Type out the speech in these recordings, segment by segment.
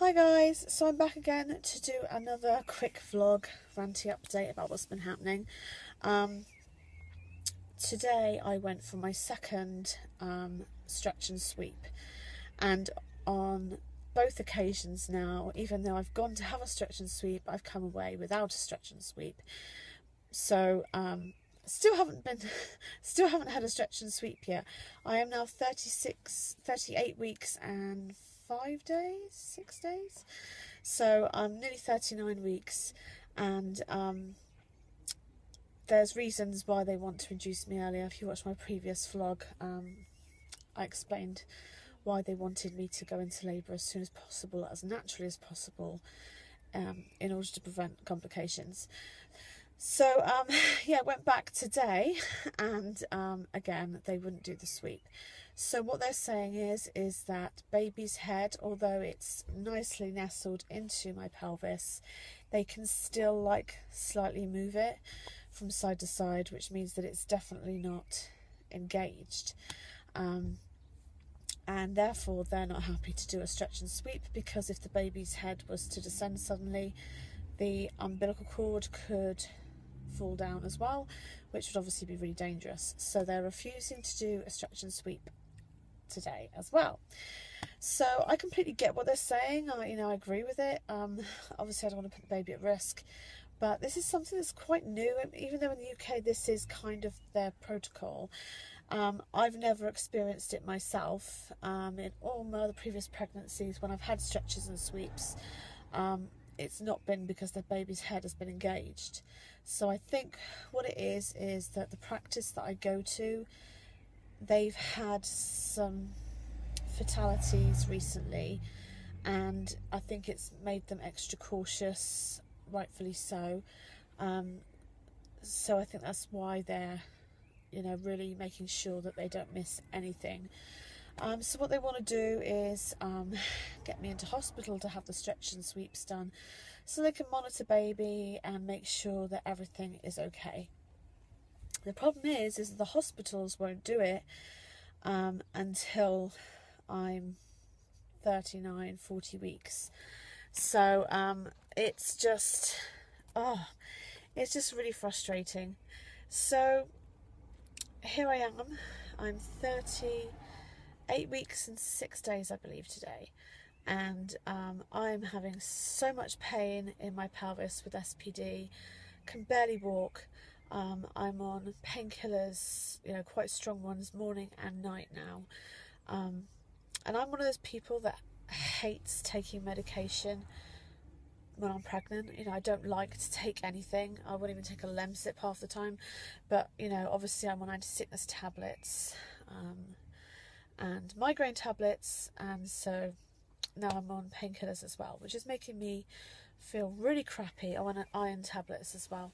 Hi guys, so I'm back again to do another quick vlog, ranty update about what's been happening. Today I went for my second stretch and sweep, and on both occasions now, even though I've gone to have a stretch and sweep, I've come away without a stretch and sweep. So still haven't had a stretch and sweep yet. I am now 38 weeks and 6 days. So I'm nearly 39 weeks, and there's reasons why they want to induce me earlier. If you watch my previous vlog, I explained why they wanted me to go into labour as soon as possible, as naturally as possible, in order to prevent complications. So yeah, went back today, and again they wouldn't do the sweep. So what they're saying is that baby's head, although it's nicely nestled into my pelvis, they can still slightly move it from side to side, which means that it's definitely not engaged. And therefore they're not happy to do a stretch and sweep, because if the baby's head was to descend suddenly, the umbilical cord could fall down as well, which would obviously be really dangerous. So they're refusing to do a stretch and sweep today as well. So I completely get what they're saying. I agree with it. Obviously I don't want to put the baby at risk, but this is something that's quite new, even though in the UK this is kind of their protocol. I've never experienced it myself. In all my other previous pregnancies, when I've had stretches and sweeps, it's not been because the baby's head has been engaged. So I think what it is that the practice that I go to, they've had some fatalities recently, and I think it's made them extra cautious, rightfully so. So I think that's why they're really making sure that they don't miss anything. So what they want to do is get me into hospital to have the stretch and sweeps done, so they can monitor baby and make sure that everything is okay. The problem is that the hospitals won't do it until I'm 39, 40 weeks. So it's just really frustrating. So here I am. I'm 38 weeks and 6 days, I believe, today, and I'm having so much pain in my pelvis with SPD, can barely walk. I'm on painkillers, quite strong ones, morning and night now, and I'm one of those people that hates taking medication when I'm pregnant. I don't like to take anything. I won't even take a Lemsip half the time, but obviously I'm on anti-sickness tablets and migraine tablets, and so now I'm on painkillers as well, which is making me feel really crappy. I'm on iron tablets as well.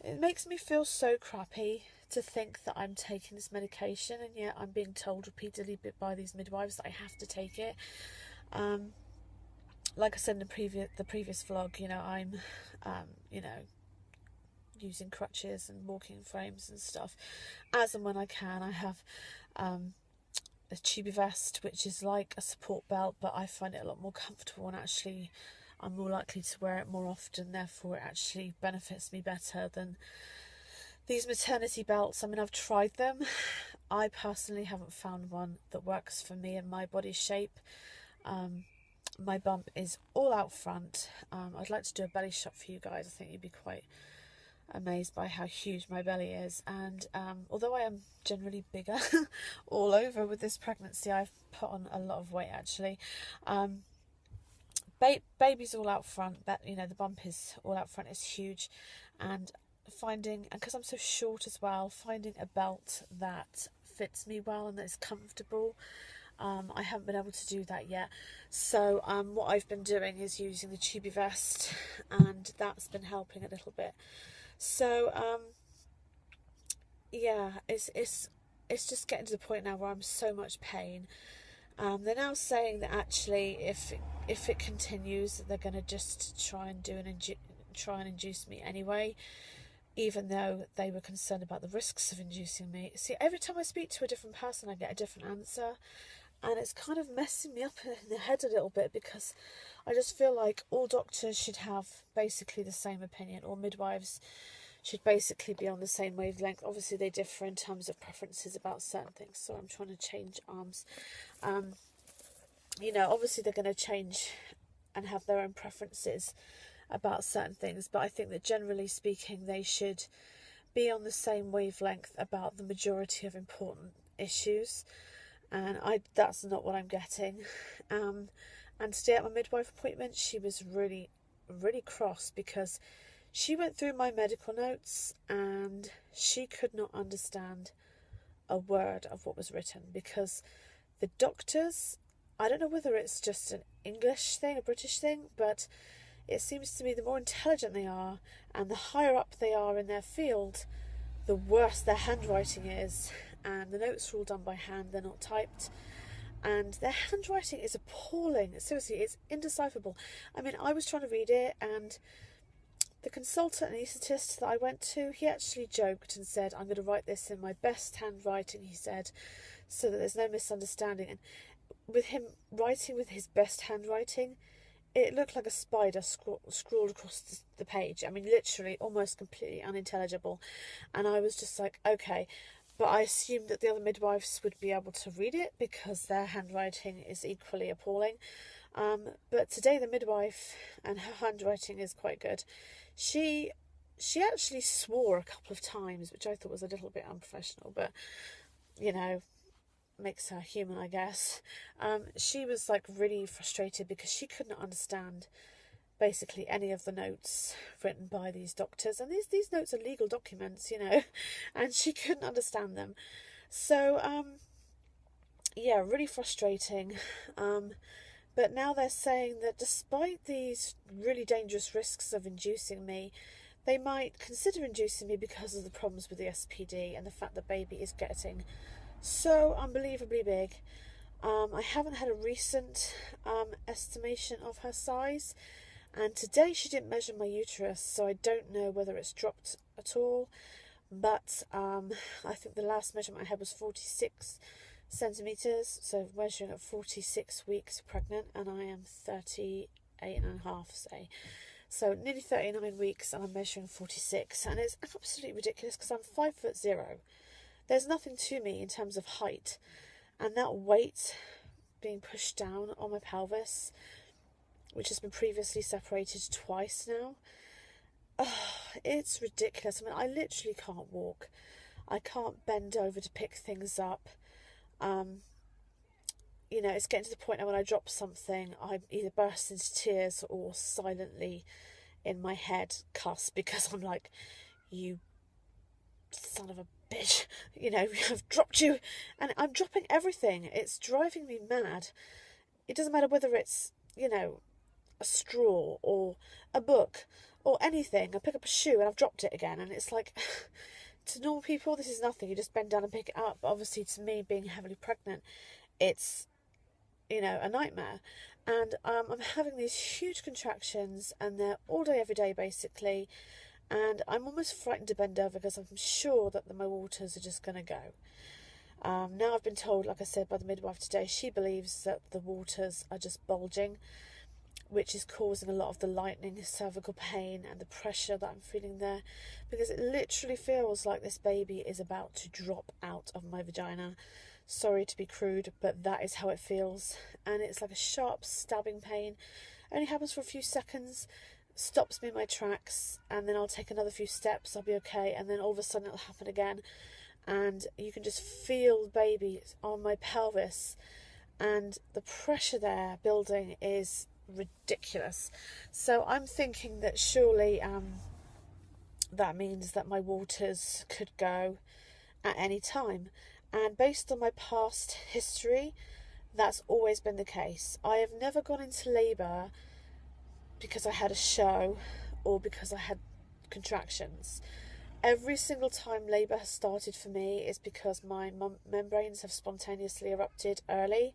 It makes me feel so crappy to think that I'm taking this medication, and yet I'm being told repeatedly by these midwives that I have to take it. Like I said in the previous vlog, I'm using crutches and walking frames and stuff as and when I can. I have a tubey vest, which is like a support belt, but I find it a lot more comfortable, and actually I'm more likely to wear it more often, therefore it actually benefits me better than these maternity belts. I mean, I've tried them. I personally haven't found one that works for me and my body shape. My bump is all out front. I'd like to do a belly shot for you guys. I think you'd be quite amazed by how huge my belly is, and although I am generally bigger all over with this pregnancy, I've put on a lot of weight actually. Baby's all out front, but the bump is all out front, is huge, and because I'm so short as well, finding a belt that fits me well and that is comfortable, I haven't been able to do that yet. So what I've been doing is using the tubey vest, and that's been helping a little bit. So yeah, it's just getting to the point now where I'm so much pain. They're now saying that actually if it continues, they're going to just try and induce me anyway, even though they were concerned about the risks of inducing me. See, every time I speak to a different person, I get a different answer. and it's kind of messing me up in the head a little bit, because I just feel like all doctors should have basically the same opinion, or midwives should basically be on the same wavelength. Obviously they differ in terms of preferences about certain things, so I'm trying to change arms. You know, obviously they're going to change and have their own preferences about certain things, but I think that generally speaking they should be on the same wavelength about the majority of important issues, and that's not what I'm getting. And today at my midwife appointment, she was really cross, because she went through my medical notes and she could not understand a word of what was written, because the doctors, I don't know whether it's just an English thing, a British thing, but it seems to me the more intelligent they are and the higher up they are in their field, the worse their handwriting is. And the notes are all done by hand, they're not typed. And their handwriting is appalling. Seriously, it's indecipherable. I mean, I was trying to read it, and the consultant anaesthetist that I went to, he actually joked and said, I'm going to write this in my best handwriting, he said, so that there's no misunderstanding. And with him writing with his best handwriting, it looked like a spider scrawled across the page. I mean, literally, almost completely unintelligible. And I was just like, okay. But I assumed that the other midwives would be able to read it, because their handwriting is equally appalling. But today the midwife, and her handwriting is quite good, she actually swore a couple of times, which I thought was a little bit unprofessional, but, you know, makes her human, I guess. She was like really frustrated because she couldn't understand basically any of the notes written by these doctors, and these notes are legal documents, you know, and she couldn't understand them. So yeah, really frustrating. But now they're saying that despite these really dangerous risks of inducing me, they might consider inducing me because of the problems with the SPD and the fact that baby is getting so unbelievably big. I haven't had a recent estimation of her size, and today she didn't measure my uterus, so I don't know whether it's dropped at all. But I think the last measurement I had was 46 centimetres, so measuring at 46 weeks pregnant, and I am 38 and a half, say. So nearly 39 weeks, and I'm measuring 46, and it's absolutely ridiculous because I'm 5'0". There's nothing to me in terms of height, and that weight being pushed down on my pelvis, which has been previously separated twice now, it's ridiculous. I mean, I literally can't walk. I can't bend over to pick things up. You know, it's getting to the point now when I drop something, I either burst into tears or silently in my head cuss, because I'm like, you son of a bitch, you know, I've dropped you, and I'm dropping everything. It's driving me mad. It doesn't matter whether it's, you know, a straw or a book or anything. I pick up a shoe and I've dropped it again, and it's like, to normal people this is nothing, you just bend down and pick it up. But obviously to me, being heavily pregnant, it's, you know, a nightmare. And I'm having these huge contractions, and they're all day every day basically, and I'm almost frightened to bend over because I'm sure that my waters are just going to go. Now I've been told, like I said, by the midwife today, she believes that the waters are just bulging, which is causing a lot of the lightning cervical pain and the pressure that I'm feeling there, because it literally feels like this baby is about to drop out of my vagina. Sorry to be crude, but that is how it feels. And it's like a sharp stabbing pain. Only happens for a few seconds, stops me in my tracks, and then I'll take another few steps, I'll be okay, and then all of a sudden it'll happen again. And you can just feel the baby on my pelvis, and the pressure there building is ridiculous. So I'm thinking that surely that means that my waters could go at any time. And based on my past history, that's always been the case. I have never gone into labour because I had a show or because I had contractions. Every single time labour has started for me is because my membranes have spontaneously erupted early.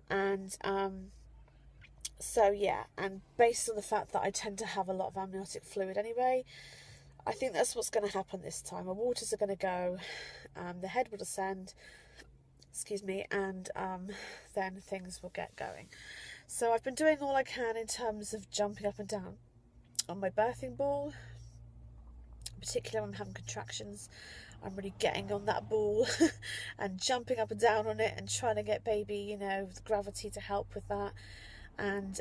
And so yeah, and based on the fact that I tend to have a lot of amniotic fluid anyway, I think that's what's going to happen this time. My waters are going to go, the head will descend, excuse me, and then things will get going. So I've been doing all I can in terms of jumping up and down on my birthing ball, particularly when I'm having contractions. I'm really getting on that ball and jumping up and down on it and trying to get baby, you know, the gravity to help with that. And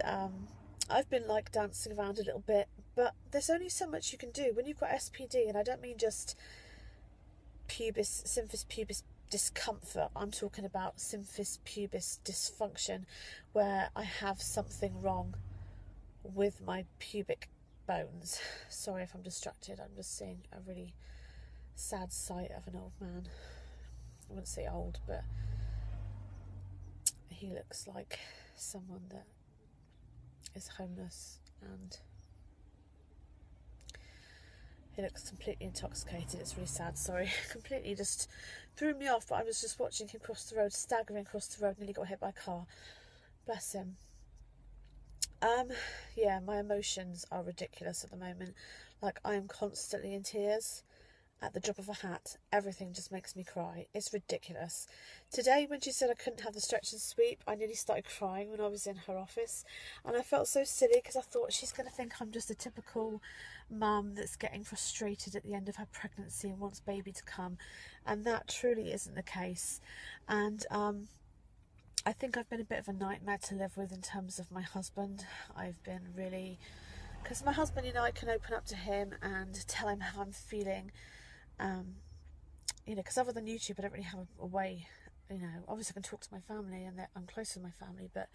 I've been like dancing around a little bit, but there's only so much you can do when you've got SPD, and I don't mean just symphysis pubis discomfort. I'm talking about symphysis pubis dysfunction, where I have something wrong with my pubic bones. Sorry if I'm distracted, I'm just seeing a really sad sight of an old man. I wouldn't say old, but he looks like someone that is homeless, and he looks completely intoxicated. It's really sad, sorry. Completely just threw me off, but I was just watching him cross the road, staggering across the road, nearly got hit by a car. Bless him. Yeah, my emotions are ridiculous at the moment. Like, I am constantly in tears. At the drop of a hat, everything just makes me cry. It's ridiculous. Today, when she said I couldn't have the stretch and sweep, I nearly started crying when I was in her office. And I felt so silly because I thought she's going to think I'm just a typical mum that's getting frustrated at the end of her pregnancy and wants baby to come. And that truly isn't the case. And I think I've been a bit of a nightmare to live with in terms of my husband. I've been really... Because my husband, you know, I can open up to him and tell him how I'm feeling. You know, because other than YouTube, I don't really have a way, you know, obviously I can talk to my family and that I'm close to my family, but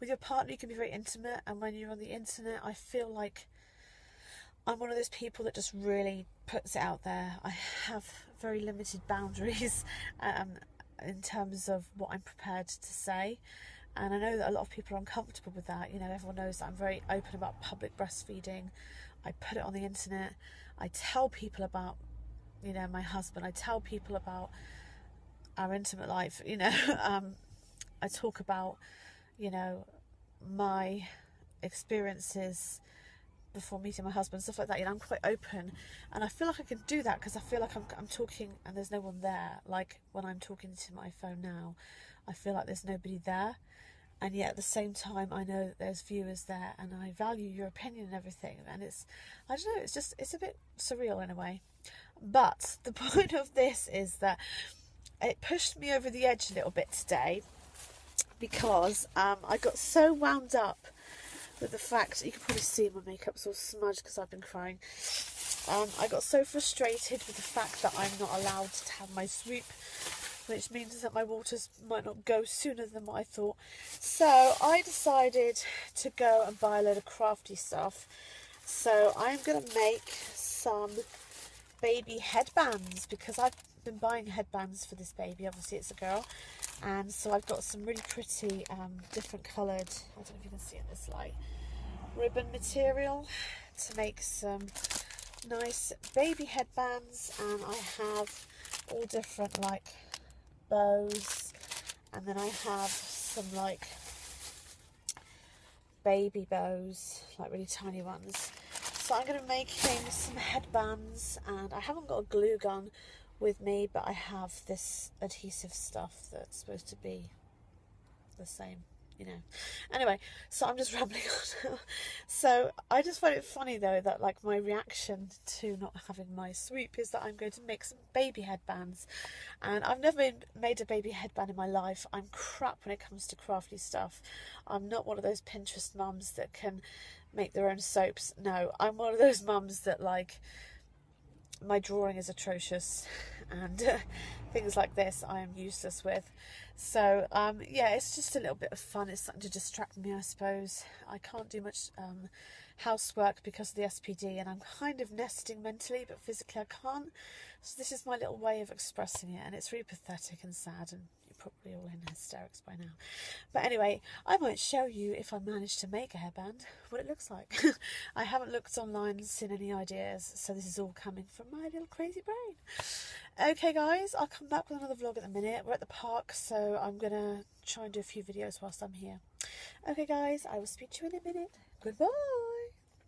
with your partner you can be very intimate, and when you're on the internet, I feel like I'm one of those people that just really puts it out there. I have very limited boundaries in terms of what I'm prepared to say, and I know that a lot of people are uncomfortable with that. You know, everyone knows that I'm very open about public breastfeeding. I put it on the internet. I tell people about, you know, my husband. I tell people about our intimate life, you know. I talk about, you know, my experiences before meeting my husband, stuff like that. You know, I'm quite open, and I feel like I can do that because I feel like I'm talking and there's no one there. Like when I'm talking to my phone now, I feel like there's nobody there, and yet at the same time I know that there's viewers there, and I value your opinion and everything. And it's, I don't know, it's a bit surreal in a way. But the point of this is that it pushed me over the edge a little bit today, because I got so wound up with the fact, you can probably see my makeup's all smudged because I've been crying. I got so frustrated with the fact that I'm not allowed to have my swoop, which means that my waters might not go sooner than what I thought. So I decided to go and buy a load of crafty stuff. So I'm going to make some baby headbands, because I've been buying headbands for this baby. Obviously it's a girl, and so I've got some really pretty different coloured, I don't know if you can see in this light, ribbon material to make some nice baby headbands. And I have all different like bows, and then I have some like baby bows, like really tiny ones. So I'm going to be making some headbands, and I haven't got a glue gun with me, but I have this adhesive stuff that's supposed to be the same, you know. Anyway, so I'm just rambling on. So I just find it funny though that like my reaction to not having my swoop is that I'm going to make some baby headbands, and I've never made a baby headband in my life. I'm crap when it comes to crafty stuff. I'm not one of those Pinterest mums that can make their own soaps. No, I'm one of those mums that like, my drawing is atrocious, and things like this I am useless with. So yeah, it's just a little bit of fun. It's something to distract me, I suppose. I can't do much housework because of the SPD, and I'm kind of nesting mentally, but physically I can't. So this is my little way of expressing it, and it's really pathetic and sad, and you're probably all in hysterics by now. But anyway, I might show you, if I manage to make a hairband, what it looks like. I haven't looked online and seen any ideas, so this is all coming from my little crazy brain. Okay guys, I'll come back with another vlog in a minute. We're at the park, so I'm going to try and do a few videos whilst I'm here. Okay guys, I will speak to you in a minute. Goodbye.